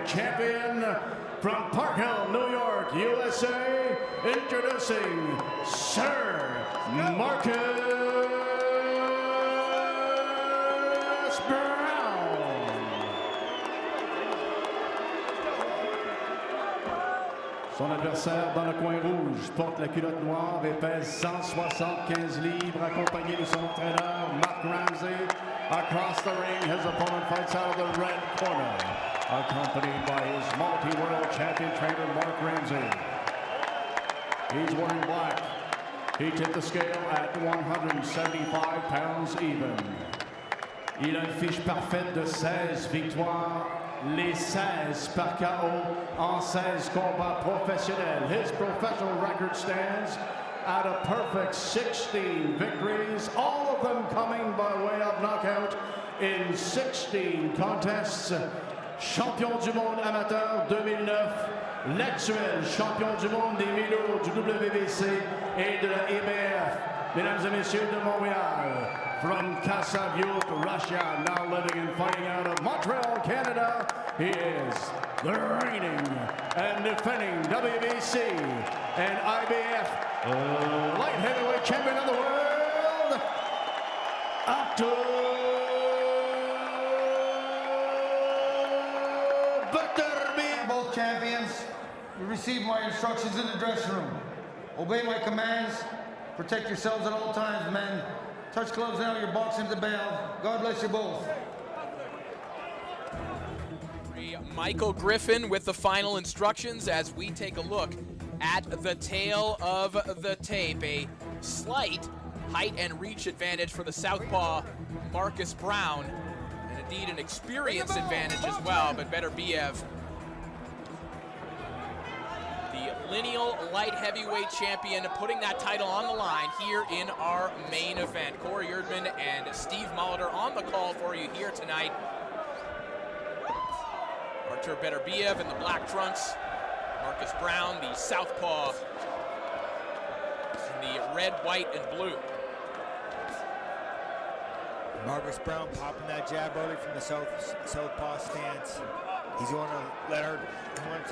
Heavyweight Champion from Park Hill, New York, USA, introducing Sir Marcus Browne. Son adversaire dans le coin rouge porte la culotte noire et pèse 175 livres, accompagné de son entraîneur Mark Ramsey. Across the ring, his opponent fights out of the red corner, accompanied by his multi-world champion trainer Mark Ramsey. He's wearing black. He tipped the scale at 175 pounds even. Il a une fiche parfaite de 16 victoires, les 16 par KO en 16 combats professionnels. His professional record stands at a perfect 16 victories, all of them coming by way of knockout in 16 contests. Champion du monde amateur 2009, l'actuel champion du monde des milieux du WBC et de la IBF. Mesdames et messieurs de Montréal, from Kasavyurt, Russia, now living and fighting out of Montreal, Canada, he is the reigning and defending WBC and IBF light heavyweight champion of the world, Artur Beterbiev. Both champions, you received my instructions in the dressing room. Obey my commands. Protect yourselves at all times, men. Touch gloves now, you're boxing the bell. God bless you both. Michael Griffin with the final instructions as we take a look at the tail of the tape. A slight height and reach advantage for the southpaw Marcus Browne, and indeed an experience advantage as well, but Beterbiev, the lineal light heavyweight champion, putting that title on the line here in our main event. Corey Erdman and Steve Molitor on the call for you here tonight. Artur Beterbiev in the black trunks, Marcus Browne, the southpaw, in the red, white, and blue. Marcus Browne popping that jab early from the southpaw stance. He's going to let her.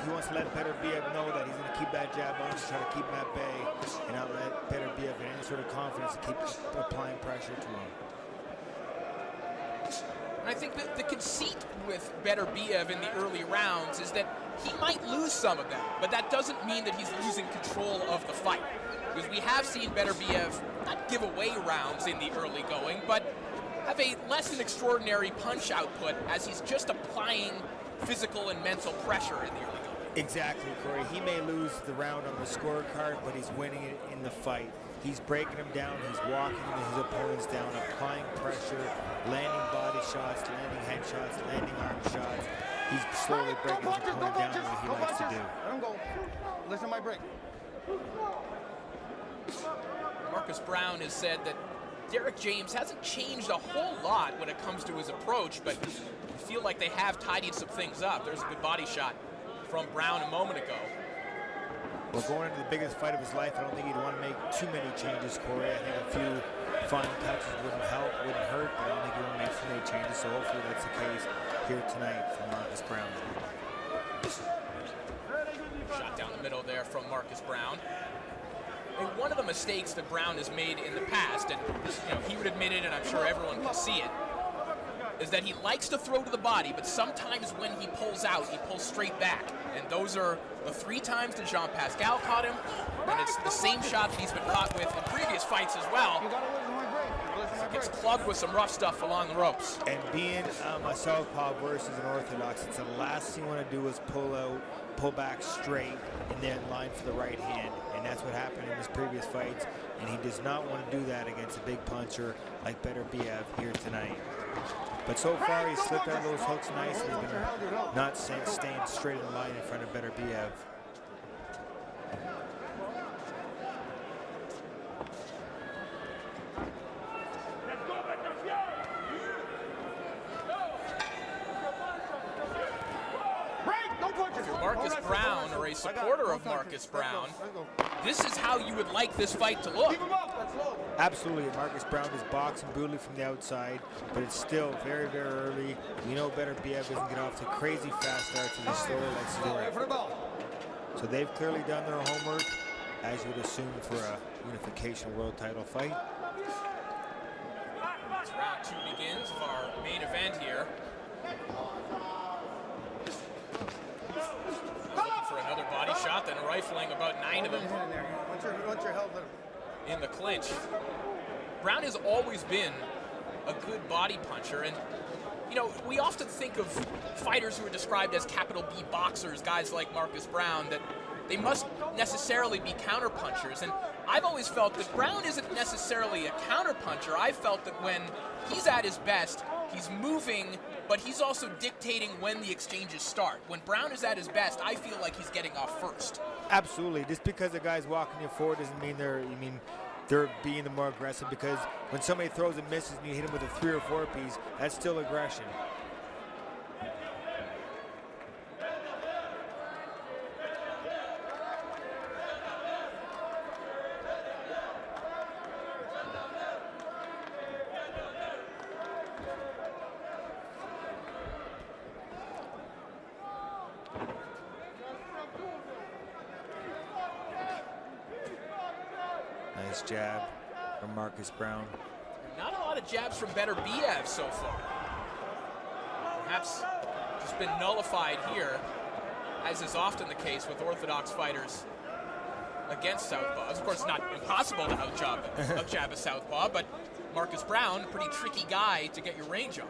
He wants to let Beterbiev know that he's going to keep that jab on, to try to keep him at bay, and not let Beterbiev get any sort of confidence to keep applying pressure to him. And I think that the conceit with Beterbiev in the early rounds is that he might lose some of them, but that doesn't mean that he's losing control of the fight. Because we have seen Beterbiev not give away rounds in the early going, but have a less than extraordinary punch output as he's just applying physical and mental pressure in the early going. Exactly, Corey. He may lose the round on the scorecard, but he's winning it in the fight. He's breaking him down, he's walking his opponents down, applying pressure, landing body shots, landing head shots, landing arm shots. He's slowly breaking his opponent down the way he likes to do. Let him go. Listen to my break. Marcus Browne has said that Derek James hasn't changed a whole lot when it comes to his approach, but I feel like they have tidied some things up. There's a good body shot from Browne a moment ago. Well, going into the biggest fight of his life, I don't think he'd want to make too many changes, Corey. I think a few fine touches wouldn't help, wouldn't hurt, but I don't think he would make too many changes, so hopefully that's the case here tonight from Marcus Browne. Shot down the middle there from Marcus Browne. And one of the mistakes that Browne has made in the past, and he would admit it, and I'm sure everyone can see it, is that he likes to throw to the body, but sometimes when he pulls out, he pulls straight back. And those are the 3 times that Jean Pascal caught him, and it's the same shot that he's been caught with in previous fights as well. He gets plugged with some rough stuff along the ropes. And being a southpaw versus an orthodox, it's the last thing you want to do is pull back straight and then line for the right hand. And that's what happened in his previous fights, and he does not want to do that against a big puncher like Beterbiev here tonight. But so far, he's slipped out of those hooks nicely, not staying straight in line in front of Beterbiev. Marcus Brown or a supporter of Marcus Brown, this is how you would like this fight to look. Absolutely. Marcus Brown is boxing brutally from the outside, but it's still very, very early. We know Beterbiev doesn't get off to crazy fast starts and he's slower likes to do it. So they've clearly done their homework, as you would assume for a unification world title fight. As round 2 begins of our main event here. Looking for another body shot, then rifling about 9 of them in the clinch. Brown has always been a good body puncher, and you know, we often think of fighters who are described as capital B boxers, guys like Marcus Brown, that they must necessarily be counterpunchers. And I've always felt that Brown isn't necessarily a counterpuncher. I've felt that when he's at his best, he's moving, but he's also dictating when the exchanges start. When Brown is at his best, I feel like he's getting off first. Absolutely. Just because a guy's walking you forward doesn't mean they're being the more aggressive, because when somebody throws and misses and you hit him with a 3 or 4 piece, that's still aggression. Nice jab from Marcus Brown. Not a lot of jabs from Beterbiev so far. Perhaps just been nullified here, as is often the case with orthodox fighters against southpaws. Of course, it's not impossible to outjab a southpaw, but Marcus Brown, pretty tricky guy to get your range on.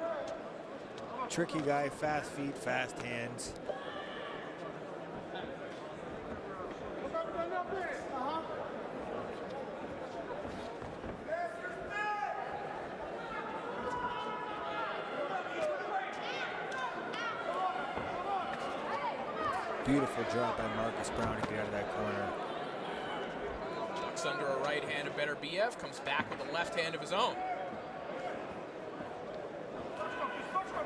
Tricky guy, fast feet, fast hands. Beautiful drop by Marcus Brown to get out of that corner. Ducks under a right hand of Beterbiev, comes back with a left hand of his own.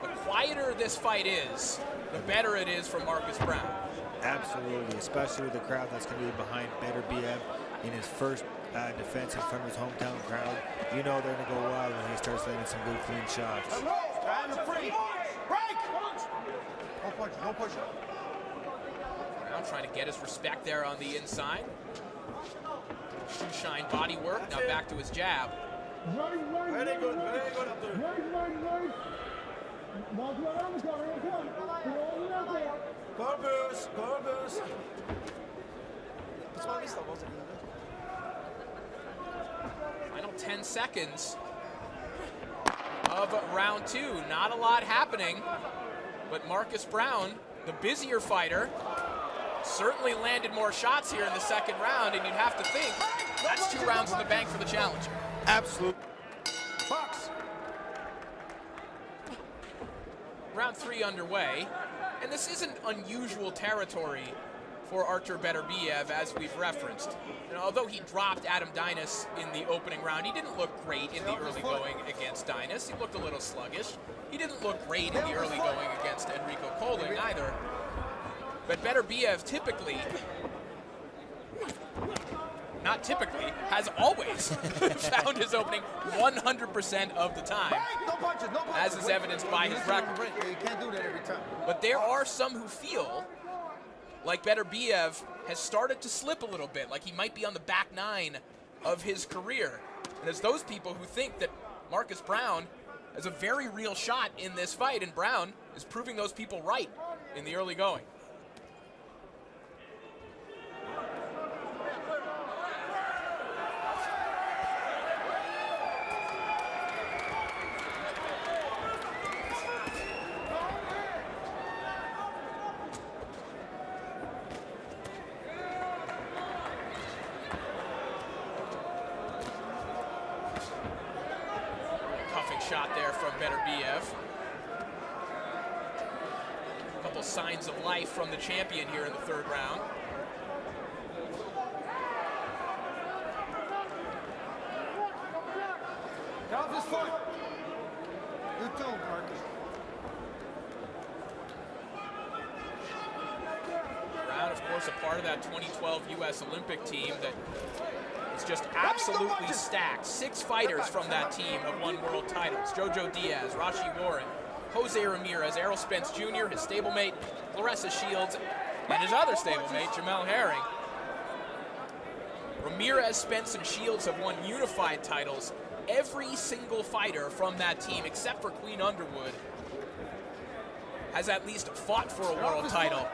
The quieter this fight is, the better it is for Marcus Brown. Absolutely, especially with the crowd that's going to be behind Beterbiev in his first defense in front of his hometown crowd. You know they're going to go wild when he starts landing some good clean shots. No push. Brown trying to get his respect there on the inside. Shoe shine body work, now back to his jab. Very good up there. Garbus. Final 10 seconds of round 2. Not a lot happening, but Marcus Brown, the busier fighter, certainly landed more shots here in the second round, and you'd have to think that's 2 rounds in the bank for the challenger. Absolutely. Box. Round 3 underway, and this isn't unusual territory for Artur Beterbiev, as we've referenced. And although he dropped Adam Dinas in the opening round, he didn't look great in the early going against Dinas. He looked a little sluggish. He didn't look great in the early going against Enrico Kolding either. But Beterbiev typically, not typically, has always found his opening 100% of the time, as is evidenced by his record. You can't do that every time. But there are some who feel like Beterbiev has started to slip a little bit, like he might be on the back 9 of his career. And there's those people who think that Marcus Brown has a very real shot in this fight, and Brown is proving those people right in the early going. Shot there from Beterbiev. A couple signs of life from the champion here in the third round. Get off his foot. You too, Marcus. course, a part of that 2012 U.S. Olympic team that is just absolutely stacked. 6 fighters from that team have won world titles. Jojo Diaz, Rashi Warren, Jose Ramirez, Errol Spence Jr., his stablemate, Claressa Shields, and his other stablemate, Jamel Herring. Ramirez, Spence, and Shields have won unified titles. Every single fighter from that team, except for Queen Underwood, has at least fought for a world title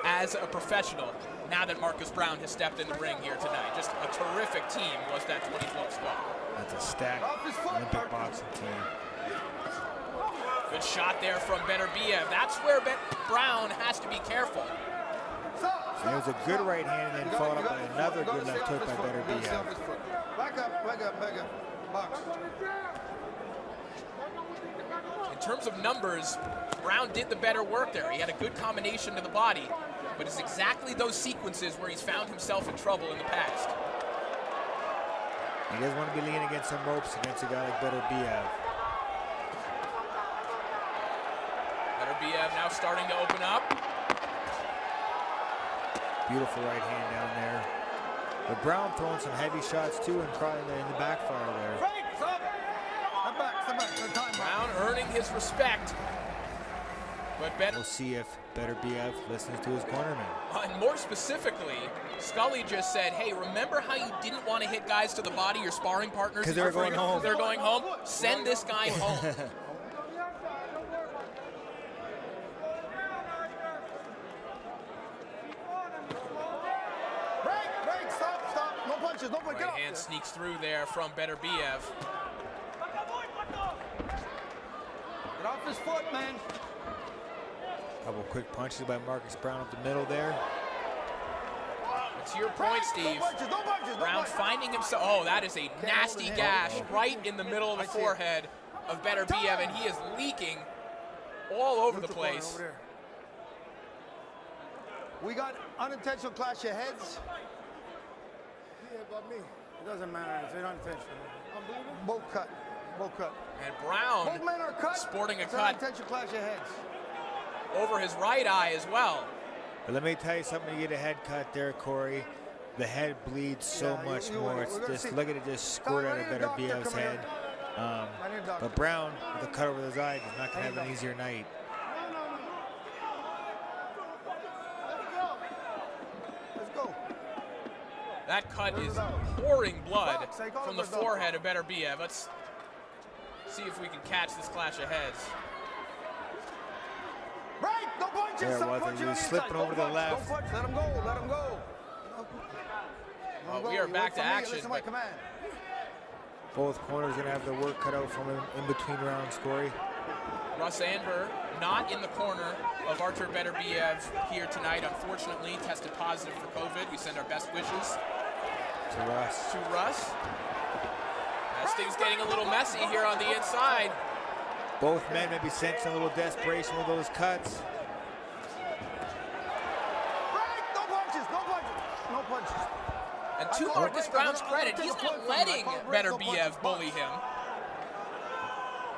as a professional now that Marcus Browne has stepped in the ring here tonight. Just a terrific team was that 2012 squad. That's a stacked Olympic boxing team. Good shot there from Beterbiev. That's where Browne has to be careful. So there's a good right hand and then followed up by another good left hook by Beterbiev. Back up, back up, back up. Box. In terms of numbers, Browne did the better work there. He had a good combination to the body, but it's exactly those sequences where he's found himself in trouble in the past. He doesn't want to be leaning against some ropes against a guy like Beterbiev. Beterbiev now starting to open up. Beautiful right hand down there. But Browne throwing some heavy shots too and caught in the backfire there. Browne earning his respect. But We'll see if Beterbiev listens to his cornerman. And more specifically, Scully just said, hey, remember how you didn't want to hit guys to the body, your sparring partners? Because they're going home. They're going home? Send this guy home. Break, stop. No punches, no punches. Right hand sneaks through there from Beterbiev. Get off his foot, man. Couple quick punches by Marcus Browne up the middle there. And to your point, Steve, No punches, Browne finding himself, oh, that is a nasty gash right in the middle of the forehead of Beterbiev, and he is leaking all over the place. We got unintentional clash of heads. Yeah, but me. It doesn't matter. It's unintentional. Both cut. And Browne Both men are cut. sporting a It's cut unintentional clash of heads. over his right eye as well. But let me tell you something, you get a head cut there, Corey. The head bleeds so much more. It's just, look at it just squirt out of Beterbiev's head. But Browne, with a cut over his eye, is not going to have an easier night. Let's go. That cut is pouring blood from the forehead of Beterbiev. Let's see if we can catch this clash of heads. Right, no punches. There it was, he was slipping over to the left. Don't punch, let him go. We are back to action. Listen to my command. Both corners going to have their work cut out from him in between rounds, Corey. Russ Anver not in the corner of Artur Beterbiev here tonight, unfortunately, tested positive for COVID. We send our best wishes to Russ. As things getting a little messy here on the inside. Both men may be sensing a little desperation with those cuts. No punches. And to Marcus Browne's credit, he's not letting Beterbiev bully him.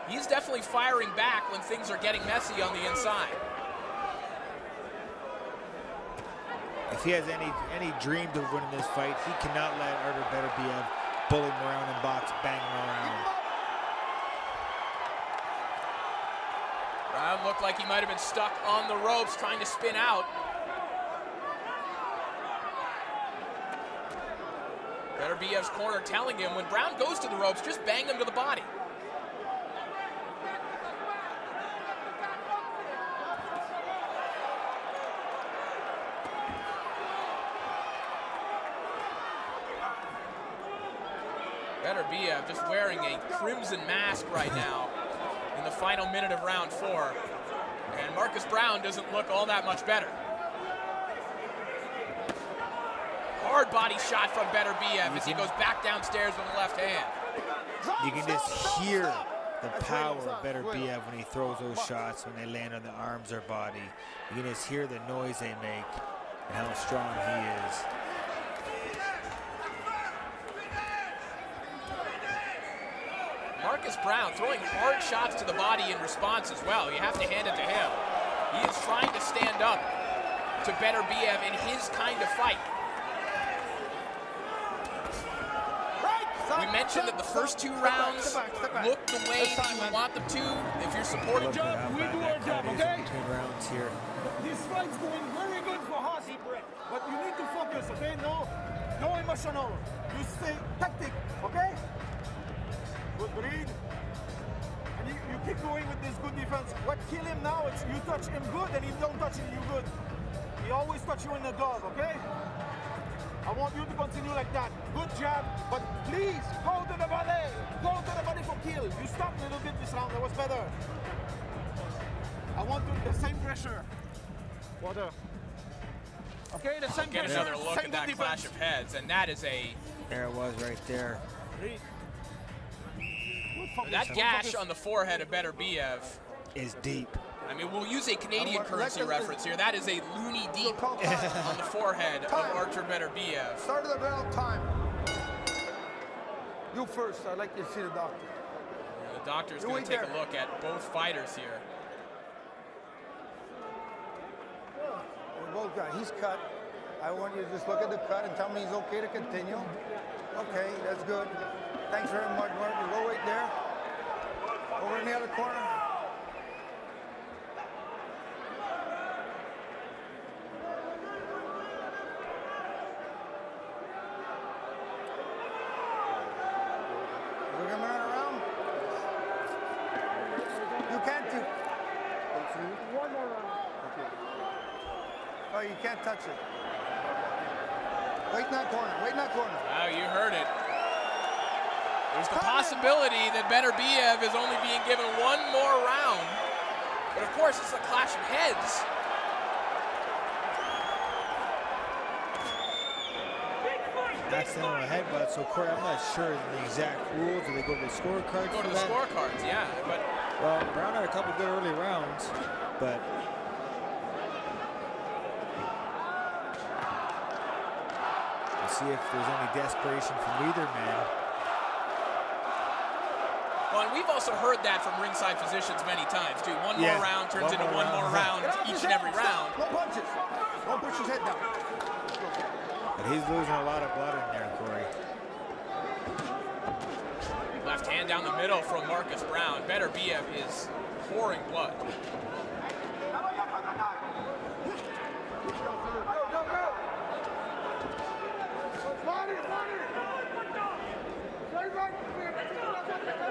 He's definitely firing back when things are getting messy on the inside. If he has any dreams of winning this fight, he cannot let Artur Beterbiev bully him around and box, bang him around. Browne looked like he might have been stuck on the ropes trying to spin out. Beterbiev's corner telling him when Browne goes to the ropes, just bang him to the body. Beterbiev just wearing a crimson mask right now in the final minute of round 4. And Marcus Browne doesn't look all that much better. Hard body shot from Beterbiev as he goes back downstairs with the left hand. You can just hear the power of Beterbiev when he throws those shots, when they land on the arms or body. You can just hear the noise they make and how strong he is. Marcus Browne throwing hard shots to the body in response as well. You have to hand it to him. He is trying to stand up to Beterbiev in his kind of fight. We mentioned that the first 2 rounds looked the way that you would want them to if you're supporting. We do our job, okay? Between rounds here. This fight's going very good for us, but you need to focus, okay? No emotional. You stay tactic, okay? Good breathe. And you keep going with this good defense. What kill him now, it's you touch him good and he don't touch him, you good. He always touch you in the dog, okay? I want you to continue like that. Good job, but please go to the body. Go to the body for kill. You stopped a little bit this round, that was better. I want the same pressure. Water. Okay, the same Get pressure. another look at that clash of heads, and that is There it was right there. that gash on the forehead of Beterbiev Is deep. I mean, we'll use a Canadian currency reference here. That is a loony deep on the forehead of Artur Beterbiev. Start of the bell, time. You first. I'd like you to see the doctor. The doctor's going to take a look at both fighters here. Both guys. He's cut. I want you to just look at the cut and tell me he's okay to continue. Okay, that's good. Thanks very much, Mark. You go right there. Over in the other corner. We're gonna run around. You can't do. One more round. Oh, you can't touch it. Wait in that corner. Wait in that corner. Wow, you heard it. There's the possibility that Beterbiev is only being given 1 more round. But of course, it's a clash of heads. Accidental headbutt, so Corey, I'm not sure the exact rules. Do they go to the scorecards? Go to the scorecards, yeah. But well, Brown had a couple good early rounds, but we'll see if there's any desperation from either man. well, and we've also heard that from ringside physicians many times, too. One more round turns into one more round each and every round. No punches. Don't push his head down. But he's losing a lot of blood in there, Corey. Left hand down the middle from Marcus Brown. Beterbiev is pouring blood.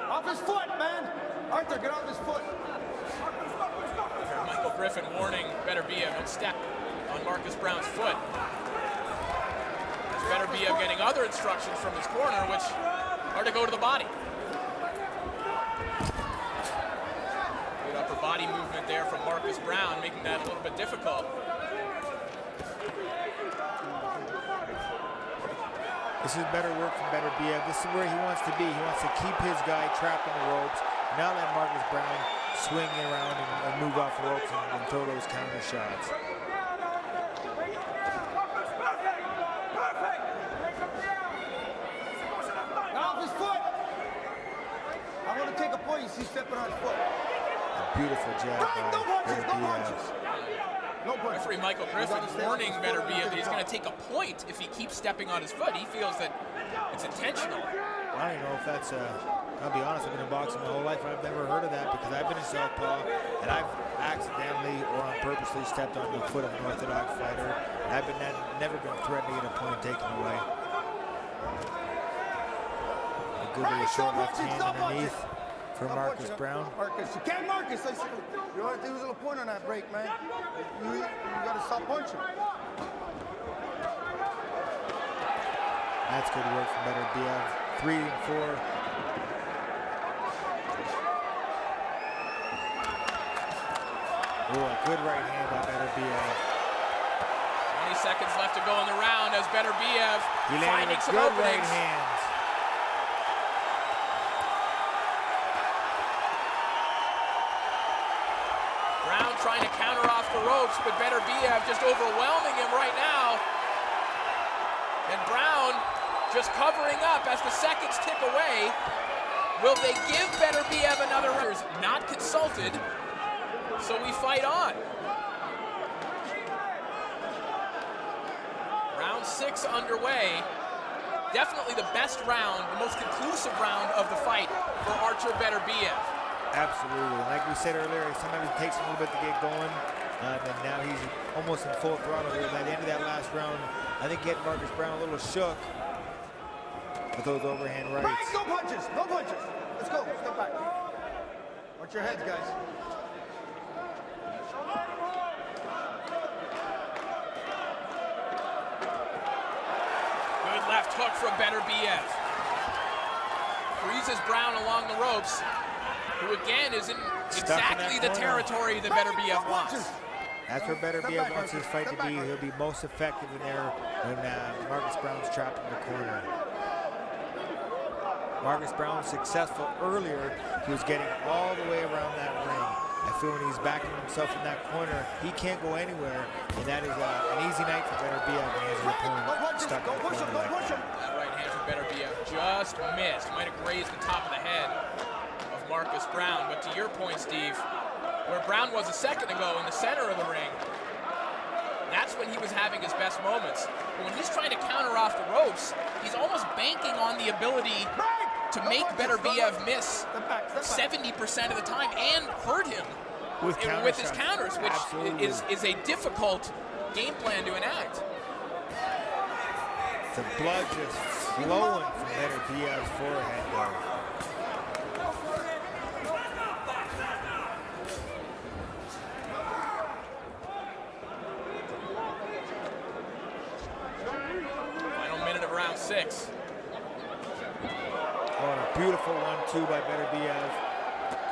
Off his foot, man. Arthur, get off his foot. Michael Griffin warning Beterbiev, don't step on Marcus Brown's foot. As Beterbiev getting other instructions from his corner, which are to go to the body. Good upper body movement there from Marcus Brown, making that a little bit difficult. This is better work from Beterbiev. This is where he wants to be. He wants to keep his guy trapped in the ropes, not let Marcus Brown swing around and move off the ropes and throw those counter shots. Off his foot. I want to take a point. He's stepping on his foot. A beautiful jab by No punches. No Beterbiev. punches. No punches. Referee Michael Griffin warning Beterbiev that he's going to take a point if he keeps stepping on his foot. He feels that it's intentional. I don't know if that's I'll be honest, I've been in boxing my whole life. I've never heard of that because I've been in southpaw and I've accidentally or unpurposely stepped on the foot of an orthodox fighter. And I've never been threatened to get a point taken away. A good little short left hand underneath for Marcus Brown. Marcus, you can't Marcus. I said, you want to use a little point on that break, man. You got to stop punching. That's good work from Beterbiev. 3 and 4. Oh, a good right hand by Beterbiev. 20 seconds left to go in the round as Beterbiev He finding landed some good openings. right hands. Brown trying to counter off the ropes, but Beterbiev just overwhelming him right now. And Brown just covering up as the seconds tick away. Will they give Beterbiev another round? Not consulted, so we fight on. round 6 underway. Definitely the best round, the most conclusive round of the fight for Artur Beterbiev. Absolutely. Like we said earlier, sometimes it takes him a little bit to get going. And now he's almost in full throttle here. By the end of that last round, I think getting Marcus Browne a little shook with those overhand rights. Break, no punches, no punches. Let's go, step back. Watch your heads, guys. Good left hook from Beterbiev. Freezes Browne along the ropes, who again is in exactly the territory that Beterbiev wants. That's where Beterbiev wants his fight to be. He'll be most effective in there when Marcus Browne's trapped in the corner. Marcus Browne was successful earlier. He was getting all the way around that ring. I feel when he's backing himself in that corner, he can't go anywhere, and that is an easy night for Beterbiev when he has his opponent stuck in the corner like that. That right hand from Beterbiev just missed. Might have grazed the top of the head of Marcus Browne. But to your point, Steve, where Browne was a second ago in the center of the ring, that's when he was having his best moments. But when he's trying to counter off the ropes, he's almost banking on the ability to make Beterbiev miss 70% of the time and hurt him with his counters, which is a difficult game plan to enact. The blood just flowing from Beterbiev's forehead though. Final minute of round 6. Oh, and a beautiful 1-2 by Beterbiev.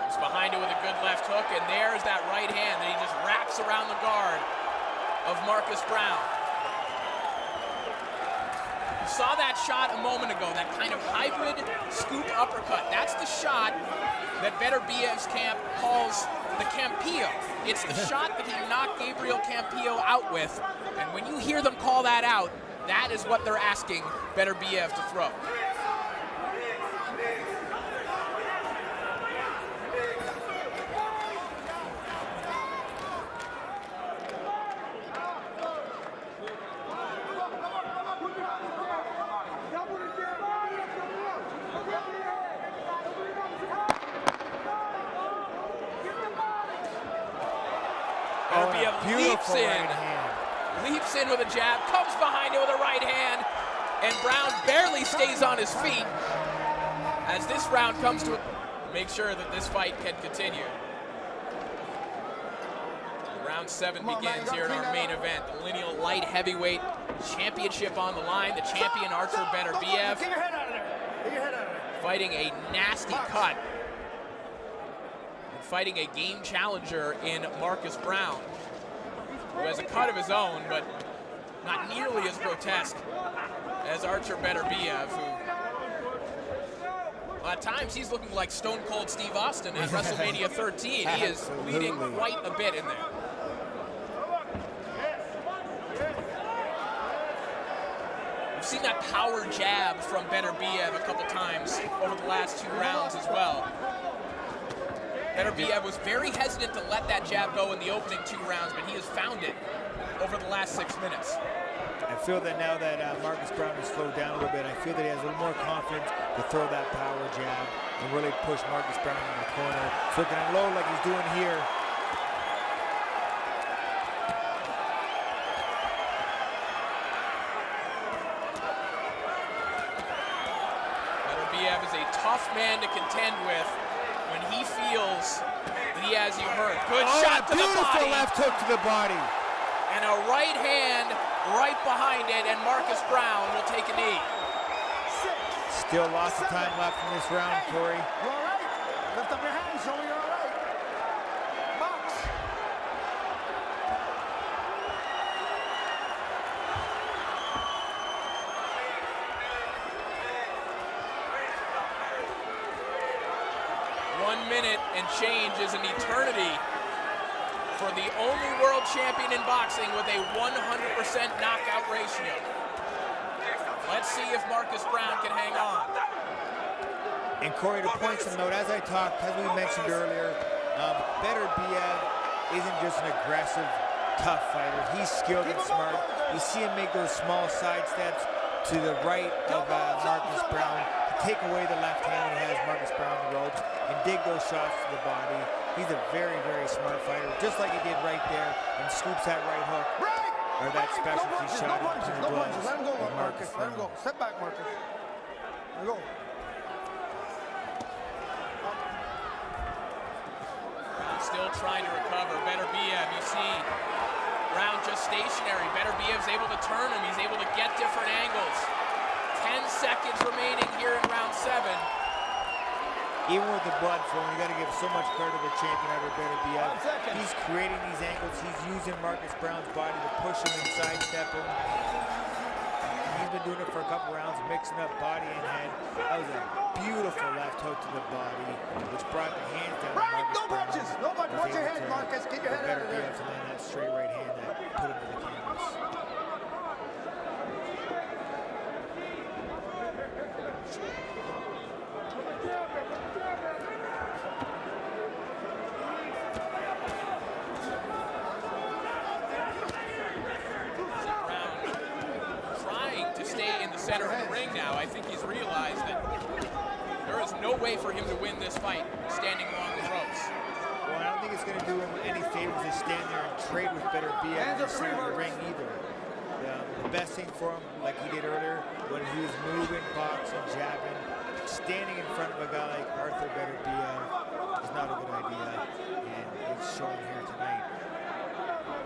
He's behind it with a good left hook, and there's that right hand that he just wraps around the guard of Marcus Browne. You saw that shot a moment ago, that kind of hybrid scoop uppercut. That's the shot that Beterbiev's camp calls the Campillo. It's the shot that he knocked Gabriel Campillo out with, and when you hear them call that out, that is what they're asking Beterbiev to throw. Beterbiev leaps in with a jab, comes behind it with a right hand, and Browne barely stays on his feet as this round comes to make sure that this fight can continue. Round 7 begins here in our main event. The lineal light heavyweight championship on the line. The champion Artur Beterbiev fighting a nasty cut. Fighting a game challenger in Marcus Browne, who has a cut of his own, but not nearly as grotesque as Artur Beterbiev, who, well, at times he's looking like Stone Cold Steve Austin at WrestleMania 13. He is bleeding quite a bit in there. We've seen that power jab from Beterbiev a couple times over the last 2 rounds as well. Beterbiev was very hesitant to let that jab go in the opening 2 rounds, but he has found it over the last 6 minutes. I feel that now that Marcus Browne has slowed down a little bit, I feel that he has a little more confidence to throw that power jab and really push Marcus Browne in the corner. So he can unload like he's doing here. Beterbiev is a tough man to contend with when he feels that he has you hurt. Good shot to the body. Beautiful left hook to the body. And a right hand right behind it, and Marcus Browne will take a knee. Still lots of time left in this round, Corey. You all right? Lift up your hands, show me you're all right. Box. One minute and change is an eternity for the only world champion in boxing with a 100% knockout ratio. Let's see if Marcus Browne can hang on. And Corey, to point some note, as I talked, as we mentioned earlier, Beterbiev isn't just an aggressive tough fighter. He's skilled and smart. You see him make those small side steps to the right of Marcus Brown to take away the left hand when he has Marcus Brown on the ropes and dig those shots to the body. He's a very, very smart fighter, just like he did right there, and scoops that right hook, or that specialty shot. No punches. Let him go, Marcus. Let him go. Step back, Marcus. Let him go. Still trying to recover. Beterbiev, you see Brown just stationary. Beterbiev's able to turn him. He's able to get different angles. 10 seconds remaining here in round 7. Even with the blood flowing, you got to give so much credit to the champion, Artur Beterbiev. He's creating these angles. He's using Marcus Brown's body to push him and sidestep him. He's been doing it for a couple rounds, mixing up body and head. That was a beautiful left hook to the body, which brought the hands down. No punches. No punches. Watch your head, Marcus. Get your head out of there. To land that straight right hand that put him to the canvas. Center of the ring now. I think he's realized that there is no way for him to win this fight standing along the ropes. Well, I don't think it's going to do him any favors to stand there and trade with Beterbiev in the center of the ring either. The best thing for him, like he did earlier, when he was moving, boxing, jabbing, standing in front of a guy like Artur Beterbiev is not a good idea, and it's showing here tonight.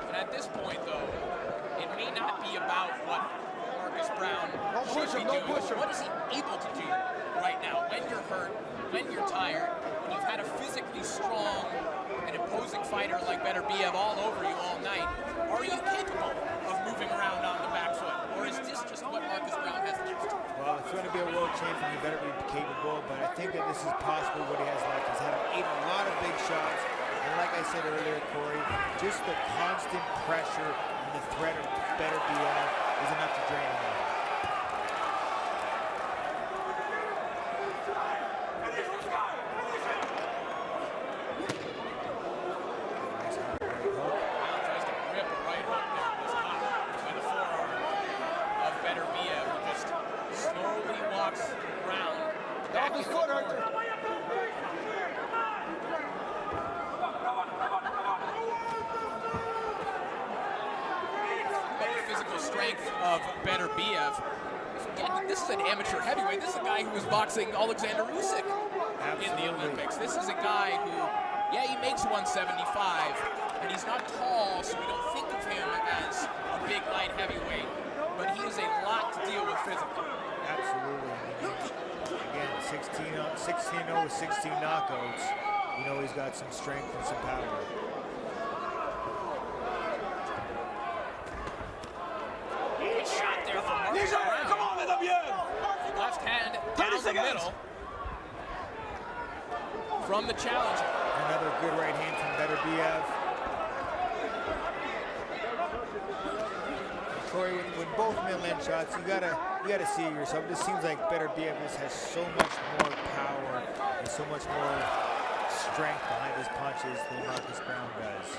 And at this point, though, it may not be about what Marcus Brown should be doing. What is he able to do right now when you're hurt, when you're tired, when you've had a physically strong and imposing fighter like Beterbiev all over you all night? Are you capable of moving around on the back foot, or is this just what Marcus Brown has left? Well, if you want to be a world champion, you better be capable, but I think that this is possibly what he has left. He's had a lot of big shots, and like I said earlier, Corey, just the constant pressure and the threat of Beterbiev is enough to drain him out. Of Beterbiev. Again, this is an amateur heavyweight. This is a guy who was boxing Alexander Usyk in the Olympics. This is a guy who, yeah, he makes 175, and he's not tall, so we don't think of him as a big light heavyweight, but he is a lot to deal with physically. Absolutely. Again, 16-0 with 16 knockouts. You know he's got some strength and some power. Left hand down the middle from the challenger. Another good right hand from Beterbiev. Corey, when both men land shots, you gotta see it yourself. It just seems like Beterbiev has so much more power and so much more strength behind his punches than Marcus Brown does.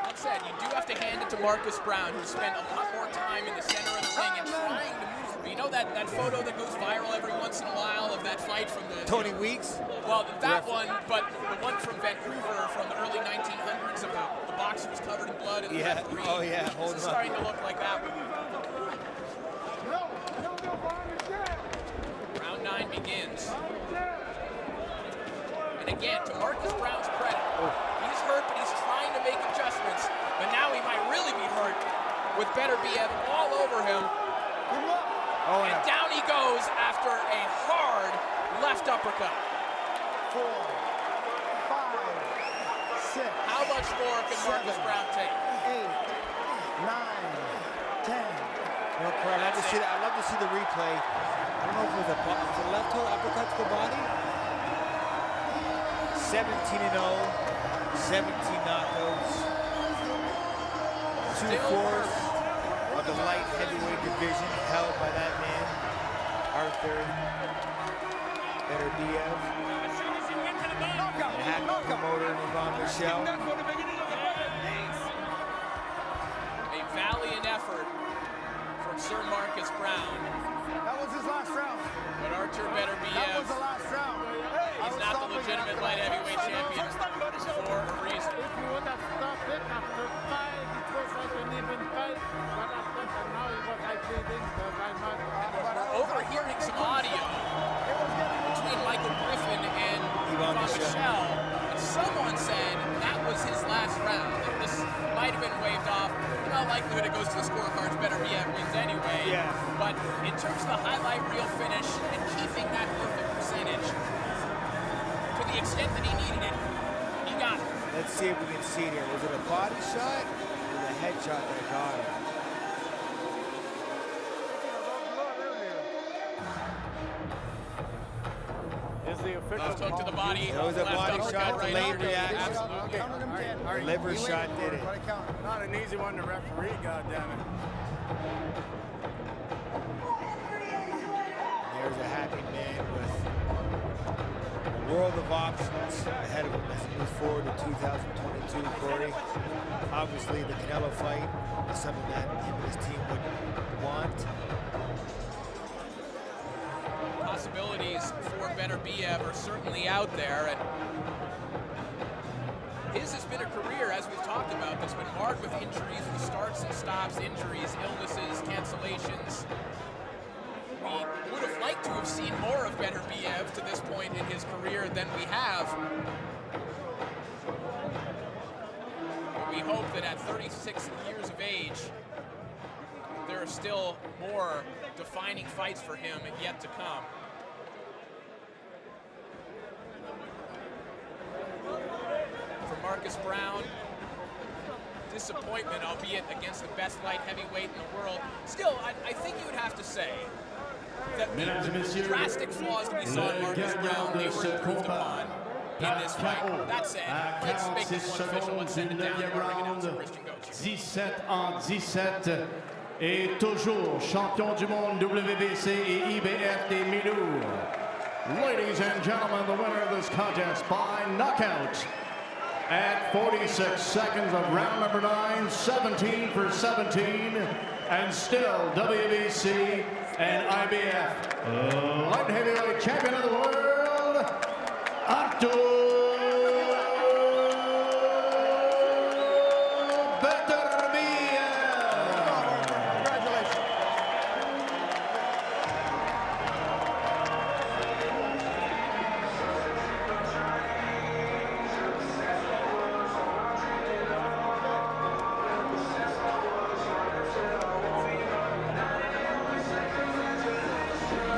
That said, you do have to hand it to Marcus Brown, who spent a lot more time in the center of the ring and trying to move. You know that photo that goes viral every once in a while of that fight from the... Tony Weeks? Well, that one, but the one from Vancouver from the early 1900s of the boxer was covered in blood and yeah. Oh, yeah. It's starting to look like that one. Round 9 begins. And again, to Marcus Brown's credit, he's hurt, but he's trying to make adjustments. But now he might really be hurt with Beterbiev all over him. Oh, and down he goes after a hard left uppercut. 4, 5, 6. How much more can Marcus Brown take? 8, 9, 10. You know, Corey, I'd love to see the replay. I don't know if it was a left hook uppercut to the body. 17-0, 17 knockouts. 2/4 of the light heavyweight division held by that man, Artur Beterbiev. And happy promoter Yvonne Michelle. effort from Sir Marcus Brown. That was his last round. But Artur That was Beterbiev, the last round. he's not the legitimate light heavyweight champion for a reason. If you would have stopped it after 5, it was like an even fight. But after and now it was like bleeding, by much. Overhearing some audio between Michael Griffin and Yvon Michel, and someone said that was his last round, that this might have been waved off. In all likelihood, it goes to the scorecards. Beterbiev wins anyway. Yeah. But in terms of the highlight reel finish and keeping that perfect percentage to the extent that he needed it, he got it. Let's see if we can see it here. Was it a body shot or the head shot that got him? Is the official Left hook to the body. That was a left body uppercut shot, right delayed under. reaction. Absolutely. Counted him 10. Liver shot did it. not an easy one to referee, goddammit. There's a happy man with a world of options ahead of him as he moves forward to 2022, Corey. Obviously, the Canelo fight is something that him and his team would want. Possibilities for Beterbiev are certainly out there, and his has been a career, as we've talked about, that's been marred with injuries, with starts and stops, injuries, illnesses, cancellations. We would have liked to have seen more of Beterbiev to this point in his career than we have. But we hope that at 36 years of age, there are still more defining fights for him yet to come. For Marcus Brown, disappointment, albeit against the best light heavyweight in the world. Still, I think you would have to say that the drastic flaws that we saw in Marcus Brown, they were improved upon in this fight. That said, let's make this one official. Let's send it down to our ring announcer, Christian Coach. 17-17 et toujours champion du monde WBC et IBF des Milous. Ladies and gentlemen, the winner of this contest by knockout at 46 seconds of round number 9, 17 for 17, and still WBC and IBF light heavyweight champion of the world, Artur